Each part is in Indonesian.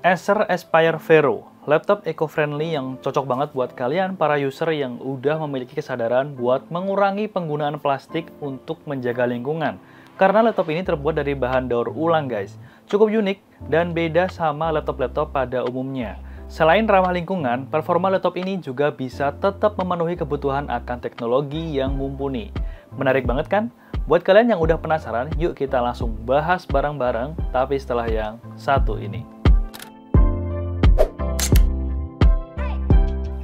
Acer Aspire Vero, laptop eco-friendly yang cocok banget buat kalian para user yang udah memiliki kesadaran buat mengurangi penggunaan plastik untuk menjaga lingkungan. Karena laptop ini terbuat dari bahan daur ulang guys. Cukup unik dan beda sama laptop-laptop pada umumnya. Selain ramah lingkungan, performa laptop ini juga bisa tetap memenuhi kebutuhan akan teknologi yang mumpuni. Menarik banget kan? Buat kalian yang udah penasaran, yuk kita langsung bahas bareng-bareng, tapi setelah yang satu ini.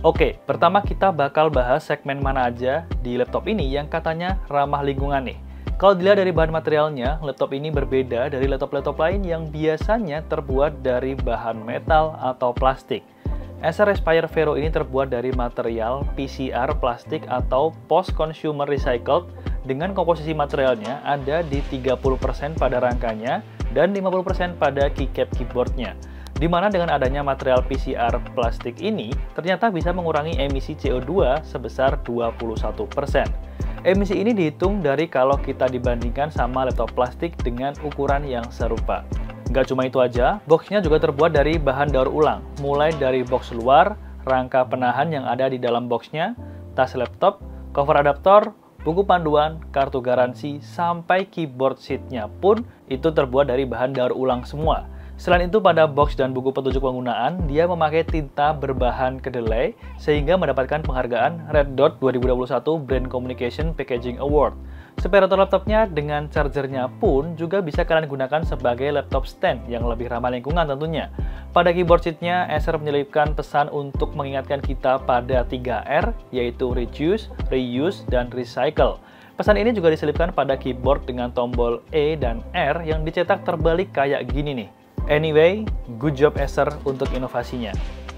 Oke, pertama kita bakal bahas segmen mana aja di laptop ini yang katanya ramah lingkungan nih. Kalau dilihat dari bahan materialnya, laptop ini berbeda dari laptop-laptop lain yang biasanya terbuat dari bahan metal atau plastik. Acer Aspire Vero ini terbuat dari material PCR plastik atau post-consumer recycled dengan komposisi materialnya ada di 30% pada rangkanya dan 50% pada keycap keyboardnya. Dimana dengan adanya material PCR plastik ini, ternyata bisa mengurangi emisi CO2 sebesar 21%. Emisi ini dihitung dari kalau kita dibandingkan sama laptop plastik dengan ukuran yang serupa. Nggak cuma itu aja, boxnya juga terbuat dari bahan daur ulang, mulai dari box luar, rangka penahan yang ada di dalam boxnya, tas laptop, cover adaptor, buku panduan, kartu garansi, sampai keyboard sheet-nya pun itu terbuat dari bahan daur ulang semua. Selain itu, pada box dan buku petunjuk penggunaan, dia memakai tinta berbahan kedelai sehingga mendapatkan penghargaan Red Dot 2021 Brand Communication Packaging Award. Separator laptopnya dengan chargernya pun juga bisa kalian gunakan sebagai laptop stand yang lebih ramah lingkungan tentunya. Pada keyboard sheet-nya, Acer menyelipkan pesan untuk mengingatkan kita pada 3R, yaitu Reduce, Reuse, dan Recycle. Pesan ini juga diselipkan pada keyboard dengan tombol E dan R yang dicetak terbalik kayak gini nih. Anyway, good job Acer untuk inovasinya.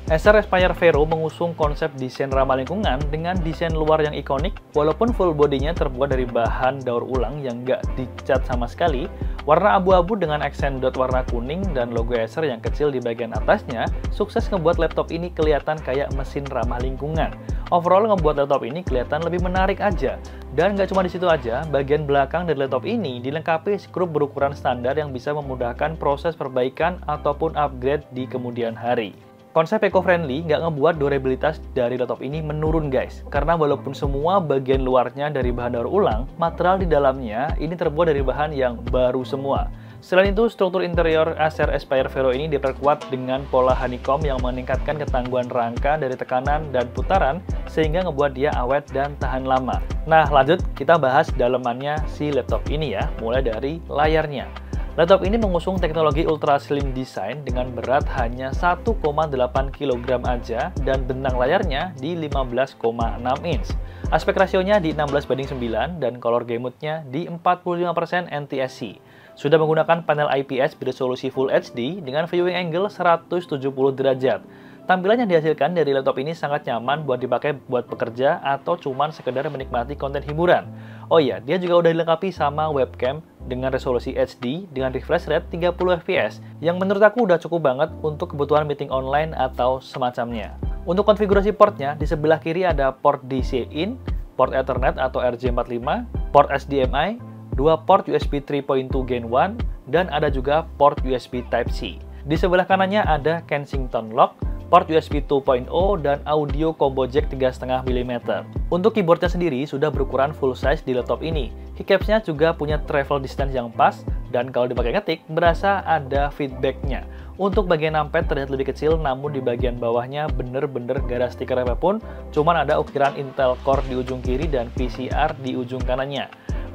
Acer Aspire Vero mengusung konsep desain ramah lingkungan dengan desain luar yang ikonik, walaupun full bodinya terbuat dari bahan daur ulang yang nggak dicat sama sekali. Warna abu-abu dengan aksen dot warna kuning dan logo Acer yang kecil di bagian atasnya, sukses ngebuat laptop ini kelihatan kayak mesin ramah lingkungan. Overall ngebuat laptop ini kelihatan lebih menarik aja. Dan nggak cuma di situ aja, bagian belakang dari laptop ini dilengkapi skrup berukuran standar yang bisa memudahkan proses perbaikan ataupun upgrade di kemudian hari. Konsep eco-friendly nggak ngebuat durabilitas dari laptop ini menurun guys, karena walaupun semua bagian luarnya dari bahan daur ulang, material di dalamnya ini terbuat dari bahan yang baru semua. Selain itu, struktur interior Acer Aspire Vero ini diperkuat dengan pola honeycomb yang meningkatkan ketangguhan rangka dari tekanan dan putaran sehingga ngebuat dia awet dan tahan lama. Nah, lanjut kita bahas dalemannya si laptop ini ya, mulai dari layarnya. Laptop ini mengusung teknologi ultra slim design dengan berat hanya 1,8 kg aja dan bentang layarnya di 15,6 inch. Aspek rasionya di 16:9 dan color gamut-nya di 45% NTSC. Sudah menggunakan panel IPS beresolusi Full HD dengan viewing angle 170 derajat. Tampilan yang dihasilkan dari laptop ini sangat nyaman buat dipakai buat pekerja atau cuman sekedar menikmati konten hiburan. Oh iya, dia juga udah dilengkapi sama webcam dengan resolusi HD dengan refresh rate 30 fps yang menurut aku udah cukup banget untuk kebutuhan meeting online atau semacamnya. Untuk konfigurasi portnya, di sebelah kiri ada port DC-in, port Ethernet atau RJ45, port HDMI, 2 port USB 3.2 Gen 1, dan ada juga port USB Type-C. Di sebelah kanannya ada Kensington Lock, port USB 2.0, dan audio combo jack 3,5 mm. Untuk keyboardnya sendiri sudah berukuran full size di laptop ini. Keycapsnya juga punya travel distance yang pas, dan kalau dipakai ngetik, berasa ada feedbacknya. Untuk bagian numpad terlihat lebih kecil, namun di bagian bawahnya bener-bener gak ada stiker apapun, cuman ada ukiran Intel Core di ujung kiri dan VCR di ujung kanannya.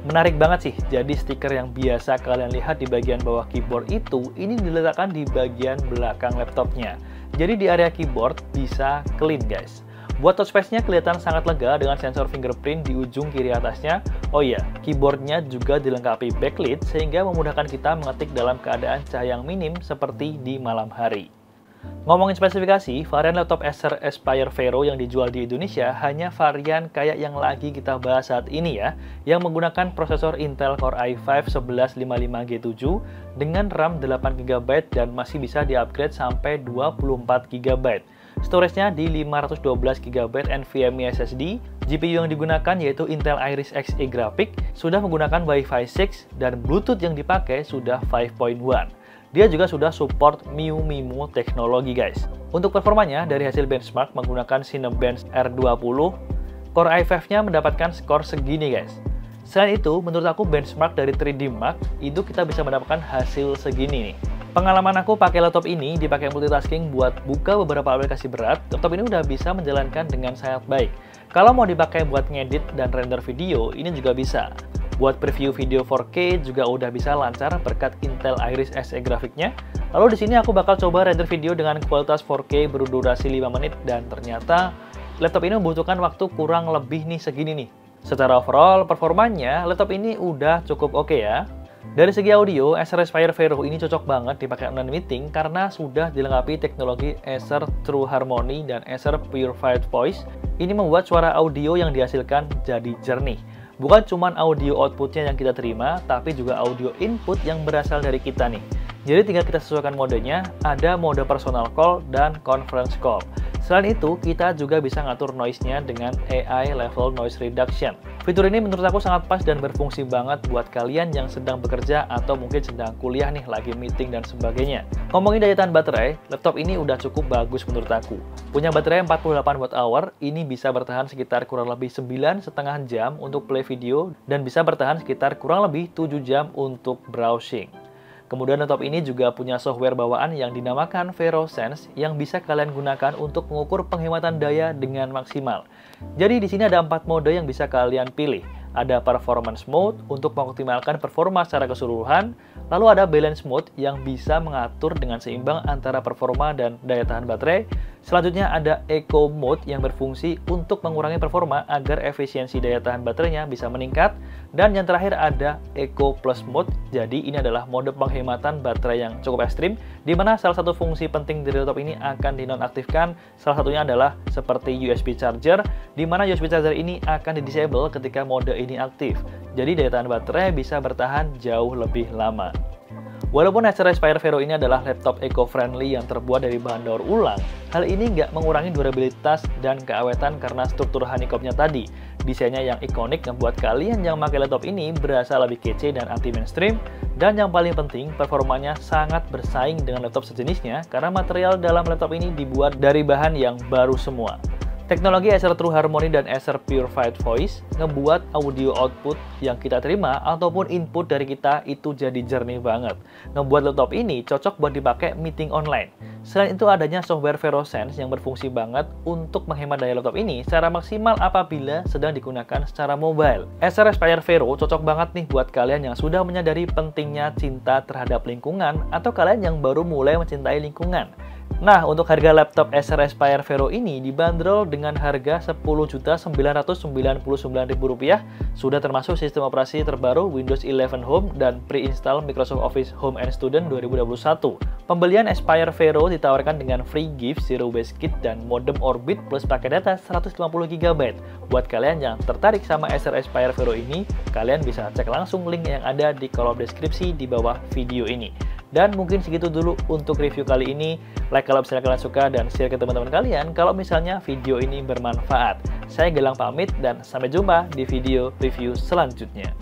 Menarik banget sih, jadi stiker yang biasa kalian lihat di bagian bawah keyboard itu, ini diletakkan di bagian belakang laptopnya. Jadi di area keyboard bisa clean guys. Buat touchpad-nya kelihatan sangat lega dengan sensor fingerprint di ujung kiri atasnya. Oh iya, keyboardnya juga dilengkapi backlit sehingga memudahkan kita mengetik dalam keadaan cahaya yang minim seperti di malam hari. Ngomongin spesifikasi, varian laptop Acer Aspire Vero yang dijual di Indonesia hanya varian kayak yang lagi kita bahas saat ini ya, yang menggunakan prosesor Intel Core i5 1155G7 dengan RAM 8GB dan masih bisa di-upgrade sampai 24GB. Storage-nya di 512GB NVMe SSD, GPU yang digunakan yaitu Intel Iris Xe Graphics, sudah menggunakan Wi-Fi 6 dan Bluetooth yang dipakai sudah 5.1. Dia juga sudah support MIUI teknologi guys. Untuk performanya, dari hasil benchmark menggunakan Cinebench R20, Core i5-nya mendapatkan skor segini guys. Selain itu, menurut aku benchmark dari 3D Mark, itu kita bisa mendapatkan hasil segini nih. Pengalaman aku pakai laptop ini dipakai multitasking buat buka beberapa aplikasi berat, laptop ini udah bisa menjalankan dengan sangat baik. Kalau mau dipakai buat ngedit dan render video, ini juga bisa. Buat preview video 4K juga udah bisa lancar berkat Intel Iris Xe grafiknya. Lalu di sini aku bakal coba render video dengan kualitas 4K berdurasi 5 menit dan ternyata laptop ini membutuhkan waktu kurang lebih nih segini nih. Secara overall performanya laptop ini udah cukup oke ya. Dari segi audio, Acer Aspire Vero ini cocok banget dipakai online meeting karena sudah dilengkapi teknologi Acer True Harmony dan Acer Purified Voice. Ini membuat suara audio yang dihasilkan jadi jernih. Bukan cuma audio outputnya yang kita terima, tapi juga audio input yang berasal dari kita nih. Jadi tinggal kita sesuaikan modenya, ada mode personal call dan conference call. Selain itu, kita juga bisa ngatur noise-nya dengan AI Level Noise Reduction. Fitur ini menurut aku sangat pas dan berfungsi banget buat kalian yang sedang bekerja atau mungkin sedang kuliah nih, lagi meeting dan sebagainya. Ngomongin daya tahan baterai, laptop ini udah cukup bagus menurut aku. Punya baterai 48 Wh, ini bisa bertahan sekitar kurang lebih 9,5 jam untuk play video dan bisa bertahan sekitar kurang lebih 7 jam untuk browsing. Kemudian laptop ini juga punya software bawaan yang dinamakan Vero Sense yang bisa kalian gunakan untuk mengukur penghematan daya dengan maksimal. Jadi di sini ada 4 mode yang bisa kalian pilih. Ada Performance Mode untuk mengoptimalkan performa secara keseluruhan, lalu ada Balance Mode yang bisa mengatur dengan seimbang antara performa dan daya tahan baterai. Selanjutnya ada Eco Mode yang berfungsi untuk mengurangi performa agar efisiensi daya tahan baterainya bisa meningkat. Dan yang terakhir ada Eco Plus Mode, jadi ini adalah mode penghematan baterai yang cukup ekstrim, di mana salah satu fungsi penting dari laptop ini akan dinonaktifkan. Salah satunya adalah seperti USB charger, di mana USB charger ini akan di-disable ketika mode ini aktif. Jadi daya tahan baterai bisa bertahan jauh lebih lama. Walaupun Acer Aspire Vero ini adalah laptop eco-friendly yang terbuat dari bahan daur ulang, hal ini nggak mengurangi durabilitas dan keawetan karena struktur honeycomb-nya tadi. Desainnya yang ikonik membuat kalian yang pakai laptop ini berasa lebih kece dan anti-mainstream. Dan yang paling penting, performanya sangat bersaing dengan laptop sejenisnya karena material dalam laptop ini dibuat dari bahan yang baru semua. Teknologi Acer True Harmony dan Acer Purified Voice ngebuat audio output yang kita terima ataupun input dari kita itu jadi jernih banget. Ngebuat laptop ini cocok buat dipakai meeting online. Selain itu adanya software Vero Sense yang berfungsi banget untuk menghemat daya laptop ini secara maksimal apabila sedang digunakan secara mobile. Acer Aspire Vero cocok banget nih buat kalian yang sudah menyadari pentingnya cinta terhadap lingkungan atau kalian yang baru mulai mencintai lingkungan. Nah, untuk harga laptop Acer Aspire Vero ini dibanderol dengan harga Rp10.999.000, sudah termasuk sistem operasi terbaru Windows 11 Home dan pre-install Microsoft Office Home and Student 2021. Pembelian Aspire Vero ditawarkan dengan free gift, zero waste kit, dan modem Orbit plus paket data 150GB. Buat kalian yang tertarik sama Acer Aspire Vero ini, kalian bisa cek langsung link yang ada di kolom deskripsi di bawah video ini. Dan mungkin segitu dulu untuk review kali ini. Like kalau misalnya kalian suka dan share ke teman-teman kalian kalau misalnya video ini bermanfaat. Saya Gilang pamit dan sampai jumpa di video review selanjutnya.